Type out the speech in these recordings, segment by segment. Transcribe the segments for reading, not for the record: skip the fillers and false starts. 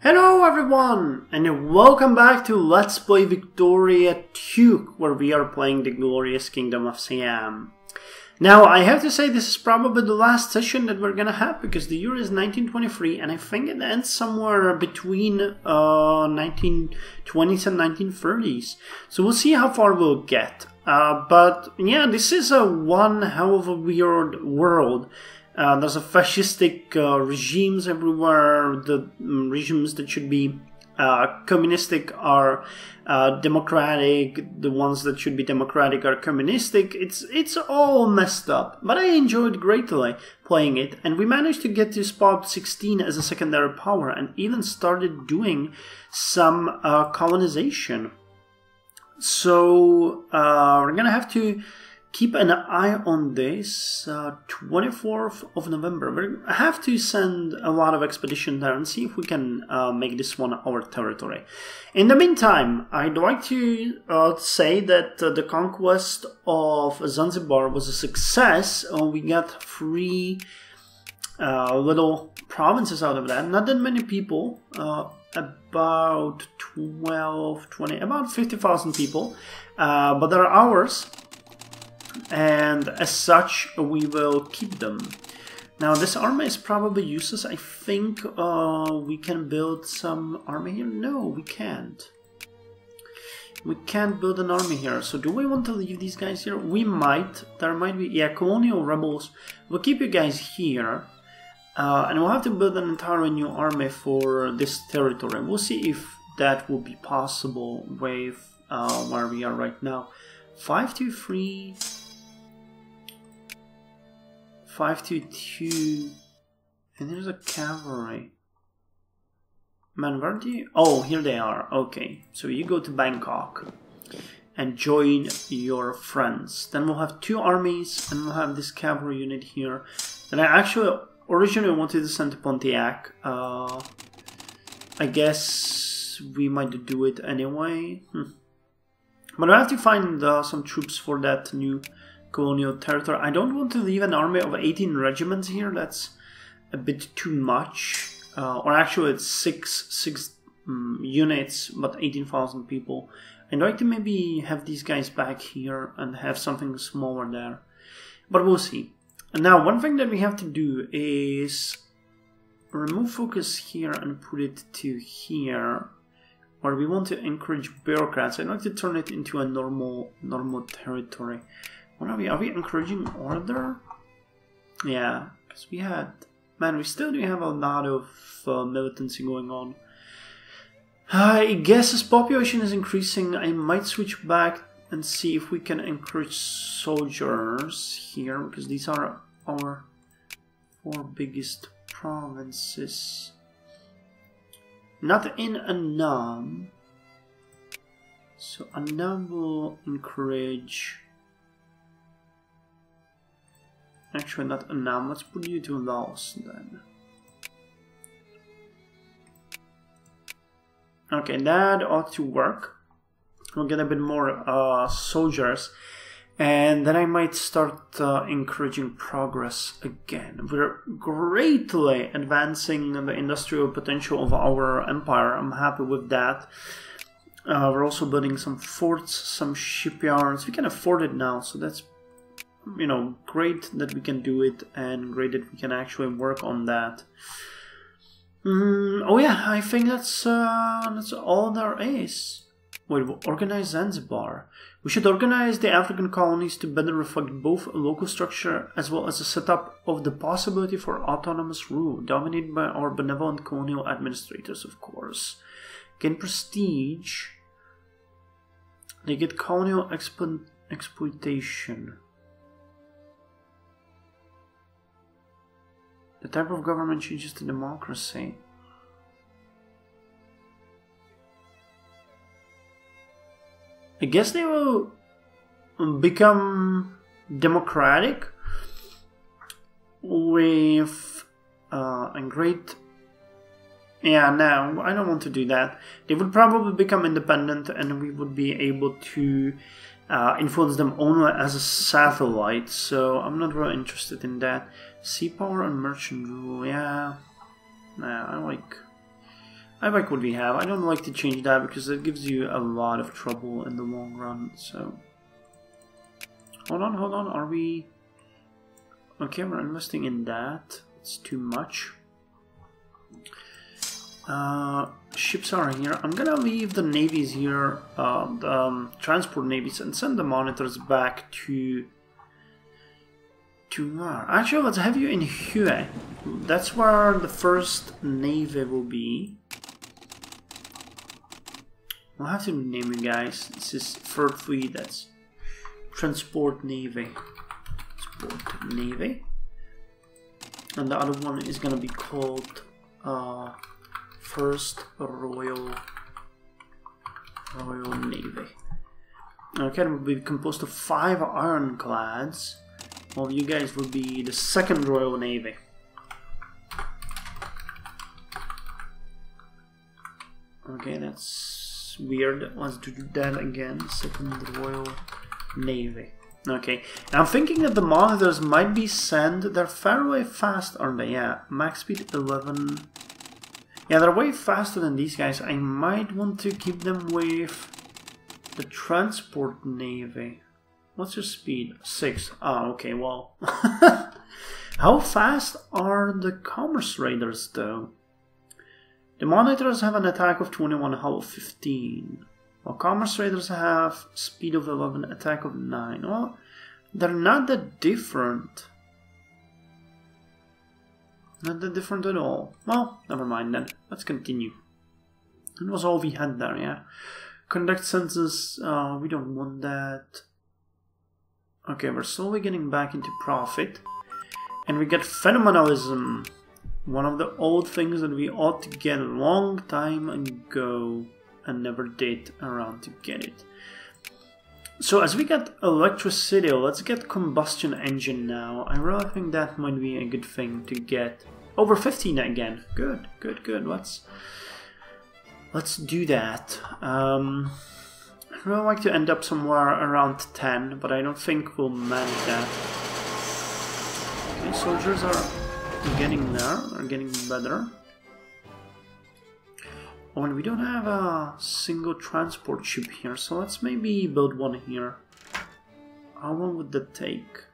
Hello everyone, and welcome back to Let's Play Victoria 2, where we are playing the glorious Kingdom of Siam. Now, I have to say this is probably the last session that we're gonna have, because the year is 1923, and I think it ends somewhere between 1920s and 1930s. So we'll see how far we'll get. But yeah, this is one hell of a weird world. There's a fascistic regimes everywhere. The regimes that should be communistic are democratic. The ones that should be democratic are communistic. It's all messed up. But I enjoyed greatly playing it, and we managed to get to spot 16 as a secondary power, and even started doing some colonization. So we're gonna have to keep an eye on this. 24th of November. We have to send a lot of expedition there and see if we can make this one our territory. In the meantime, I'd like to say that the conquest of Zanzibar was a success. We got 3 little provinces out of that. Not that many people. About 12, 20, about 50,000 people. But they're ours. And as such, we will keep them. Now, this army is probably useless. I think we can build some army here. No, we can't. We can't build an army here. So do we want to leave these guys here? We might. There might be, yeah, colonial rebels. We'll keep you guys here. And we'll have to build an entirely new army for this territory. We'll see if that will be possible with where we are right now. 523... 522, and there's a cavalry. Man, where do you... Oh, here they are. Okay, so you go to Bangkok and join your friends. Then we'll have 2 armies, and we'll have this cavalry unit here. And I actually originally wanted to send to Pontiac. I guess we might do it anyway. But I have to find some troops for that new colonial territory. I don't want to leave an army of 18 regiments here. That's a bit too much. Or actually it's 6 units, but 18,000 people. I'd like to maybe have these guys back here and have something smaller there. But we'll see. And now, one thing that we have to do is remove focus here and put it to here, where we want to encourage bureaucrats. I'd like to turn it into a normal territory. What are we? Are we encouraging order? Yeah, because we had... Man, we still do have a lot of militancy going on. I guess as population is increasing, I might switch back and see if we can encourage soldiers here, because these are our 4 biggest provinces. Not in Annam. So Annam will encourage... Actually, not Annam. Let's put you to Laos then. Okay, that ought to work. We'll get a bit more soldiers, and then I might start encouraging progress again. We're greatly advancing the industrial potential of our empire. I'm happy with that. We're also building some forts, some shipyards. We can afford it now, so that's, you know, great that we can do it, and great that we can actually work on that. Oh yeah, I think that's all there is. Wait, we'll organize Zanzibar. We should organize the African colonies to better reflect both a local structure as well as a setup of the possibility for autonomous rule, dominated by our benevolent colonial administrators, of course. Gain prestige. They get colonial exploitation. The type of government changes to democracy. I guess they will become democratic with a great... Yeah, no, I don't want to do that. They would probably become independent, and we would be able to influence them only as a satellite, so I'm not really interested in that. Sea power and merchant rule, yeah. Nah, I like what we have. I don't like to change that because it gives you a lot of trouble in the long run, so... Hold on, are we... Okay, we're investing in that. It's too much. Ships are here. I'm gonna leave the navies here, the transport navies, and send the monitors back to where? Actually, let's have you in HoD. That's where the first navy will be. We'll have to rename you guys. This is third fleet. That's transport navy. Transport navy. And the other one is gonna be called First Royal Navy. Okay, it will be composed of 5 ironclads. Well, you guys will be the Second Royal Navy. Okay, that's weird. Let's do that again. Second Royal Navy. Okay, and I'm thinking that the monitors might be sent. They're fairly fast, aren't they? Yeah, max speed 11. Yeah, they're way faster than these guys. I might want to keep them with the transport navy. What's your speed? 6. Ah, okay, well. How fast are the commerce raiders, though? The monitors have an attack of 21, hull of 15. While commerce raiders have speed of 11, attack of 9. Well, they're not that different. Not that different at all. Well, never mind then. Let's continue. That was all we had there, yeah? Conduct census, we don't want that. Okay, we're slowly getting back into profit. And we get phenomenalism. One of the old things that we ought to get a long time ago and never did around to get it. So as we get electricity, let's get combustion engine now. I really think that might be a good thing to get. Over 15 again. Good, good, good. Let's do that. I'd really like to end up somewhere around 10, but I don't think we'll manage that. Okay, soldiers are getting there, are getting better. Oh, and we don't have a single transport ship here, so let's maybe build one here. How long would that take?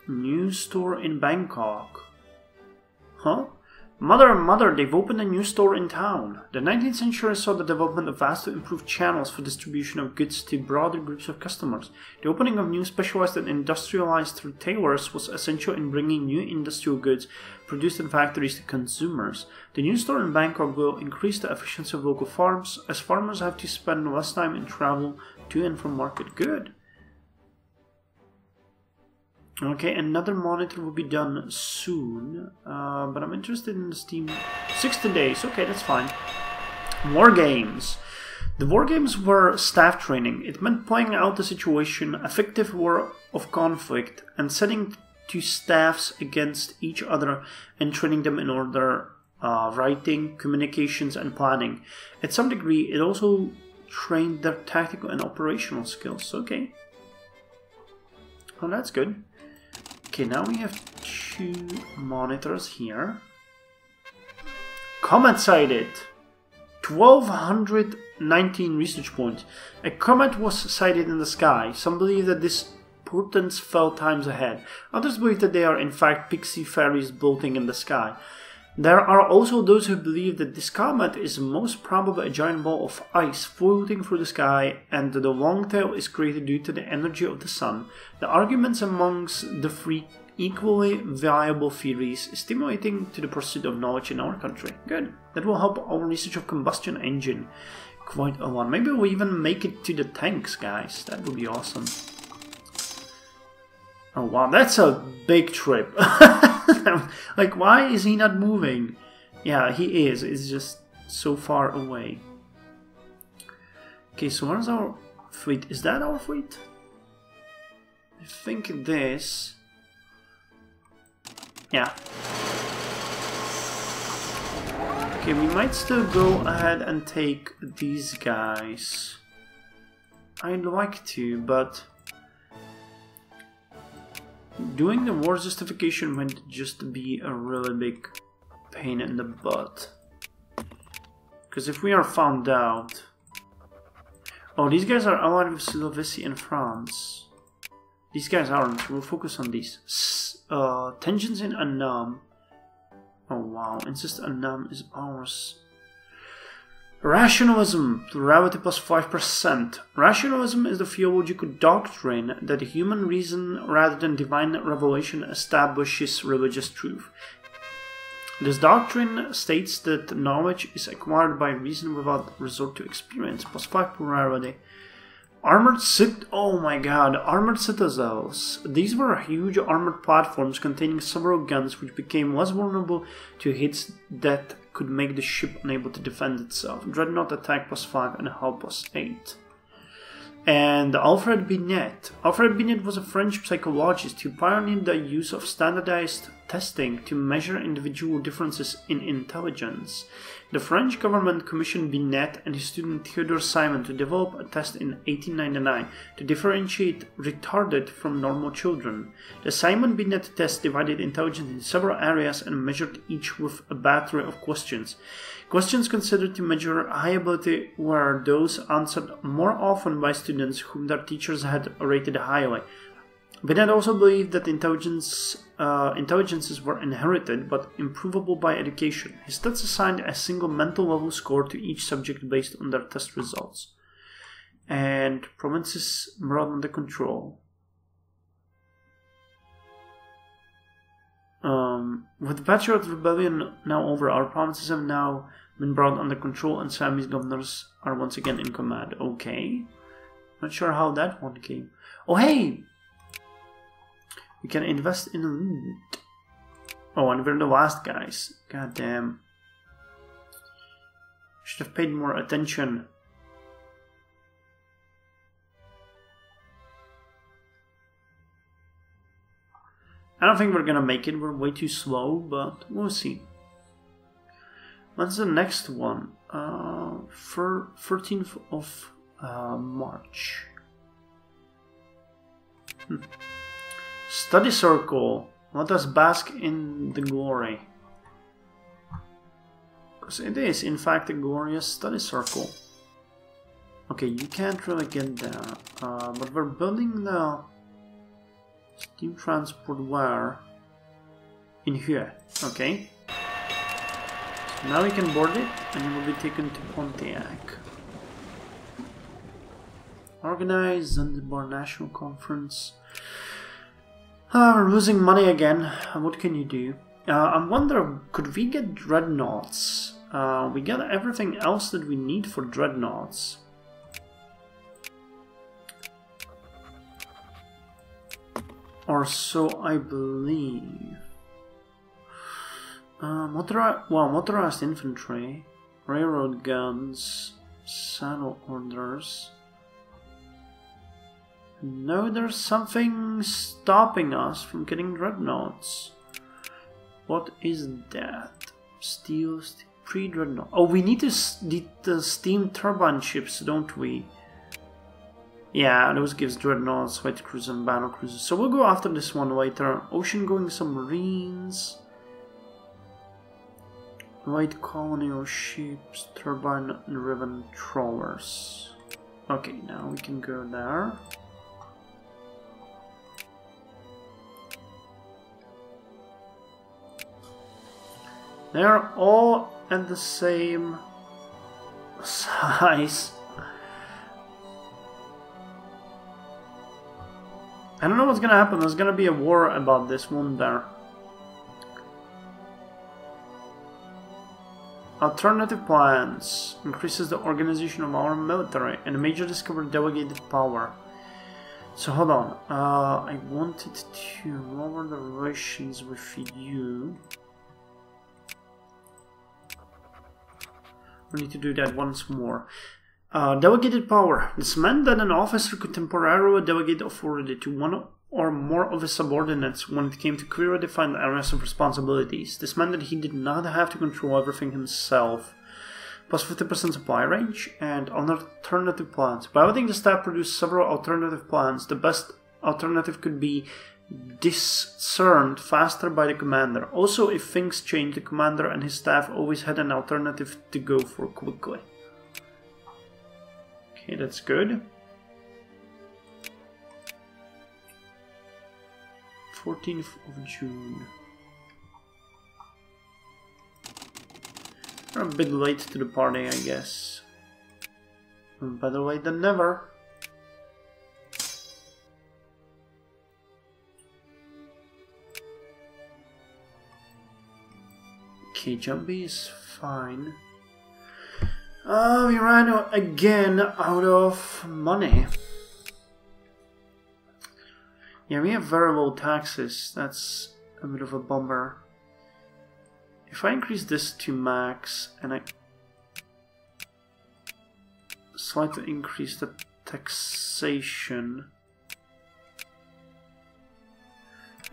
New store in Bangkok. Huh? Mother, they've opened a new store in town. The 19th century saw the development of vastly improved channels for distribution of goods to broader groups of customers. The opening of new specialized and industrialized retailers was essential in bringing new industrial goods produced in factories to consumers. The new store in Bangkok will increase the efficiency of local farms, as farmers have to spend less time in travel to and from market. Good. Okay, another monitor will be done soon, but I'm interested in the Steam. 60 days, okay, that's fine. War games. The war games were staff training. It meant playing out the situation, effective war of conflict, and setting two staffs against each other and training them in order, writing, communications, and planning. At some degree, it also trained their tactical and operational skills. Okay. Oh, that's good. Okay, now we have 2 monitors here. Comet sighted! 1219 research points. A comet was sighted in the sky. Some believe that this portends fell times ahead. Others believe that they are in fact pixie fairies floating in the sky. There are also those who believe that this comet is most probably a giant ball of ice floating through the sky and that the long tail is created due to the energy of the sun. The arguments amongst the 3 equally viable theories stimulating to the pursuit of knowledge in our country. Good. That will help our research of combustion engine quite a lot. Maybe we'll even make it to the tanks, guys. That would be awesome. Oh wow, that's a big trip. Like, why is he not moving? Yeah, he is. It's just so far away. Okay, so where's our fleet? Is that our fleet? I think this... Yeah. Okay, we might still go ahead and take these guys. I'd like to, but... doing the war justification might just be a really big pain in the butt. Because if we are found out... Oh, these guys are allied with Sulawesi and France. These guys aren't, so we'll focus on these. Tensions in Annam. Oh wow, insist Annam is ours. Rationalism, plurality plus 5%. Rationalism is the theological doctrine that the human reason rather than divine revelation establishes religious truth. This doctrine states that knowledge is acquired by reason without resort to experience, plus 5 plurality. Armored citadels. These were huge armored platforms containing several guns which became less vulnerable to hits that could make the ship unable to defend itself. Dreadnought attack plus 5 and hull plus 8. And Alfred Binet. Alfred Binet was a French psychologist who pioneered the use of standardized testing to measure individual differences in intelligence. The French government commissioned Binet and his student Theodore Simon to develop a test in 1899 to differentiate retarded from normal children. The Simon-Binet test divided intelligence into several areas and measured each with a battery of questions. Questions considered to measure high ability were those answered more often by students whom their teachers had rated highly. Binet also believed that intelligences were inherited but improvable by education. His tests assigned a single mental level score to each subject based on their test results. And provinces brought under control. With the Patriot Rebellion now over, our provinces have now been brought under control and Siamese governors are once again in command. Okay. Not sure how that one came. Oh hey! We can invest in loot. Oh, and we're the last guys. God damn. Should have paid more attention. I don't think we're gonna make it. We're way too slow, but we'll see. When's the next one? 13th of March. Study circle. Let us bask in the glory. Because it is, in fact, a glorious study circle. Okay, you can't really get there. But we're building the steam transport where? In here. Okay. So now we can board it and it will be taken to Pontiac. Organize Zanzibar National Conference. We're losing money again. What can you do? I wonder, could we get dreadnoughts? We got everything else that we need for dreadnoughts. Or so I believe. Motorized infantry, railroad guns, saddle orders. No, there's something stopping us from getting dreadnoughts. What is that? Steel pre-dreadnought. Oh, we need the steam turbine ships, don't we? Yeah, those gives dreadnoughts, light cruisers, and battle cruisers. So we'll go after this one later. Ocean-going submarines, light colonial ships, turbine-driven trawlers. Okay, now we can go there. They're all at the same size. I don't know what's gonna happen. There's gonna be a war about this, won't there? Alternative plans increases the organization of our military and a major discovered delegated power. So hold on. I wanted to lower the relations with you. We need to do that once more. Delegated power. This meant that an officer could temporarily delegate authority to one or more of his subordinates when it came to clearly defined areas of responsibilities. This meant that he did not have to control everything himself. Plus 50% supply range and alternative plans. By letting the staff produce several alternative plans, the best alternative could be discerned faster by the commander. Also, if things change, the commander and his staff always had an alternative to go for quickly. Okay, that's good. 14th of June. We're a bit late to the party, I guess. Better late than never. Okay, Jumpy is fine. We ran again out of money. Yeah, we have very low taxes. That's a bit of a bummer. If I increase this to max and I slightly increase the taxation,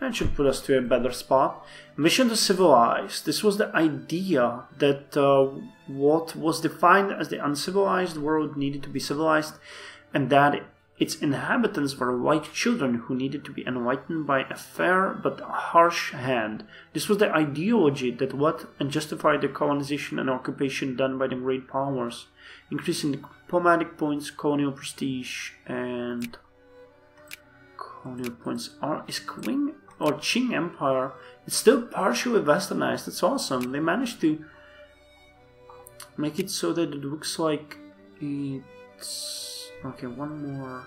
that should put us to a better spot. Mission to civilize. This was the idea that what was defined as the uncivilized world needed to be civilized, and that its inhabitants were like children who needed to be enlightened by a fair but harsh hand. This was the ideology that led and justified the colonization and occupation done by the great powers, increasing the diplomatic points, colonial prestige, and colonial points. Is Qing or Qing Empire? It's still partially westernized. It's awesome. They managed to make it so that it looks like it's... Okay, one more.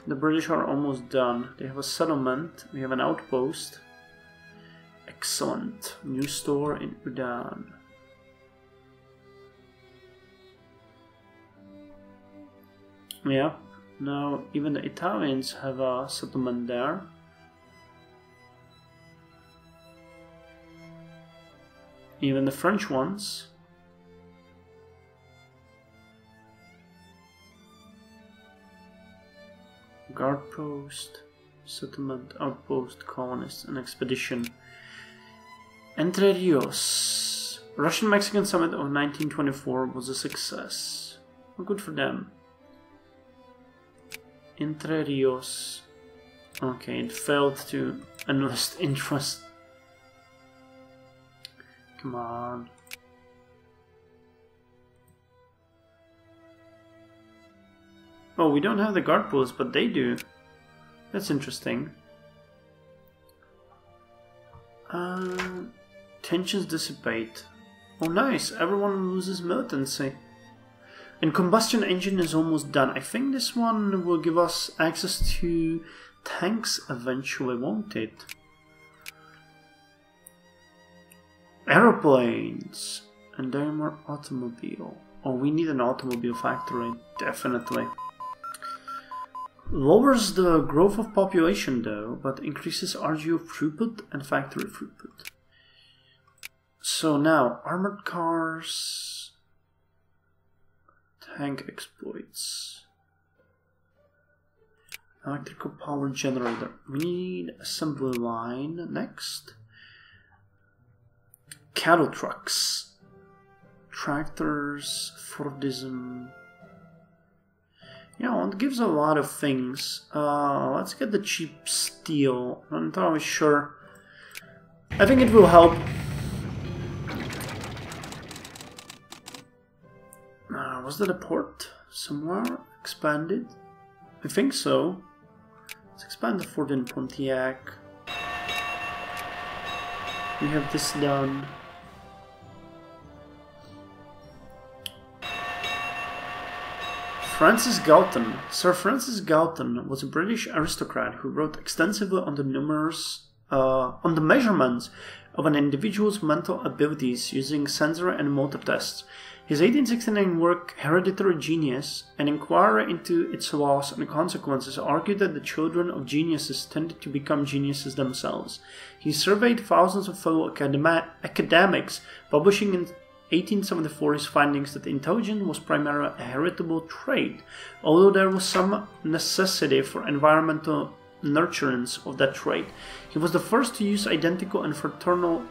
The British are almost done. They have a settlement. We have an outpost. Excellent. New store in Udan. Yeah. Now even the Italians have a settlement there. Even the French ones. Guard post, settlement, outpost, colonists, and expedition. Entre Rios. Russian-Mexican summit of 1924 was a success. Well, good for them. Entre Rios. Okay, it failed to enlist interest. Come on. Oh, we don't have the guard post, but they do. That's interesting. Tensions dissipate. Oh, nice. Everyone loses militancy. And combustion engine is almost done. I think this one will give us access to tanks eventually, won't it? Aeroplanes. And Daimler automobile. Oh, we need an automobile factory. Definitely. Lowers the growth of population though, but increases RGO throughput and factory throughput. So now, armored cars, tank exploits, electrical power generator. We need assembly line next. Cattle trucks, tractors, Fordism. Yeah, it gives a lot of things. Let's get the cheap steel. I'm not entirely sure. I think it will help. Was that a port somewhere? Expanded? I think so. Let's expand the fort in Pontiac. We have this done. Francis Galton. Sir Francis Galton was a British aristocrat who wrote extensively on the measurements of an individual's mental abilities using sensory and motor tests. His 1869 work, Hereditary Genius, an inquiry into its laws and consequences, argued that the children of geniuses tended to become geniuses themselves. He surveyed thousands of fellow academics, publishing in 1874 his findings that intelligence was primarily a heritable trait, although there was some necessity for environmental nurturance of that trait. He was the first to use identical and fraternal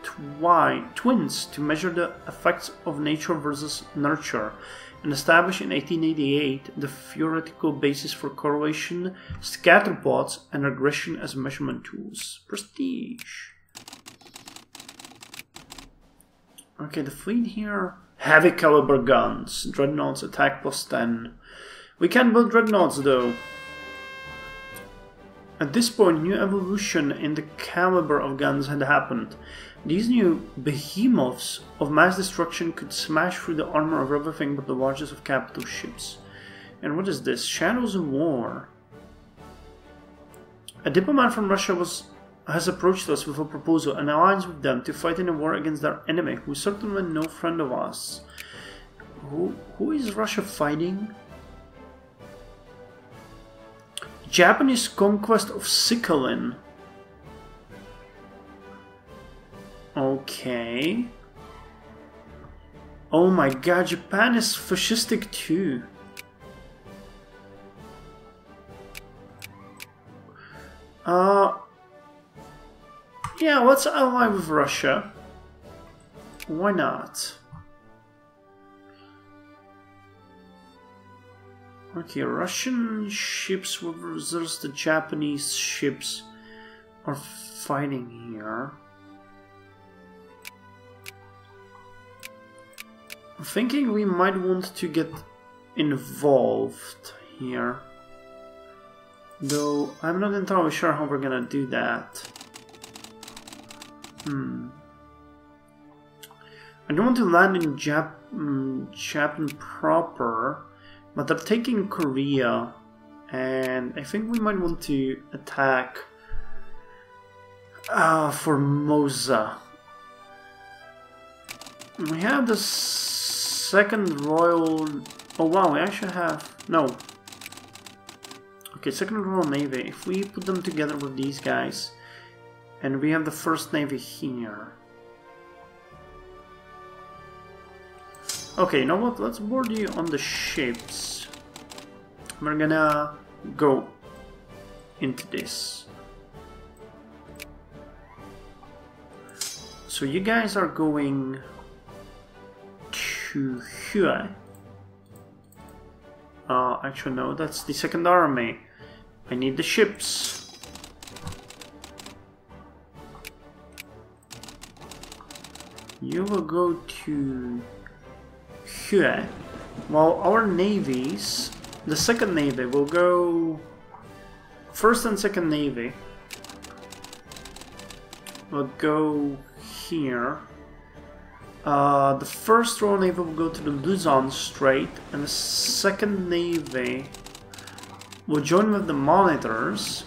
twins to measure the effects of nature versus nurture, and established in 1888 the theoretical basis for correlation, scatterplots, and regression as measurement tools. Prestige. Okay, the fleet here. Heavy caliber guns. Dreadnoughts attack +10. We can build dreadnoughts though. At this point, new evolution in the caliber of guns had happened. These new behemoths of mass destruction could smash through the armor of everything but the largest of capital ships. And what is this? Shadows of War. A diplomat from Russia has approached us with a proposal, an alliance with them, to fight in a war against their enemy, who is certainly no friend of us. Who is Russia fighting? Japanese conquest of Sakhalin. Okay. Oh my god, Japan is fascistic too. Yeah, let's ally with Russia. Why not? Okay, Russian ships versus the Japanese ships are fighting here. I'm thinking we might want to get involved here. Though I'm not entirely sure how we're gonna do that. I don't want to land in Japan proper, but they're taking Korea, and I think we might want to attack Formosa. We have the second Royal... Oh wow, we actually have... No. Okay, second Royal Navy. If we put them together with these guys, and we have the first Navy here. Okay, you know what? Let's board you on the ships. We're gonna go into this. So you guys are going to Hue. Actually no, that's the Second Army. I need the ships. You will go to Hue, while our navies, the Second Navy will go, First and Second Navy will go here. The First Royal Navy will go to the Luzon Strait, and the Second Navy will join with the Monitors,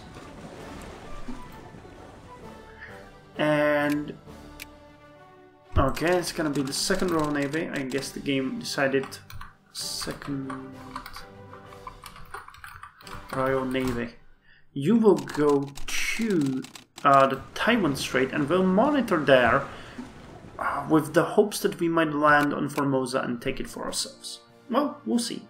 and okay, it's gonna be the Second Royal Navy. I guess the game decided Second Royal Navy. You will go to the Taiwan Strait and will monitor there with the hopes that we might land on Formosa and take it for ourselves. Well, we'll see.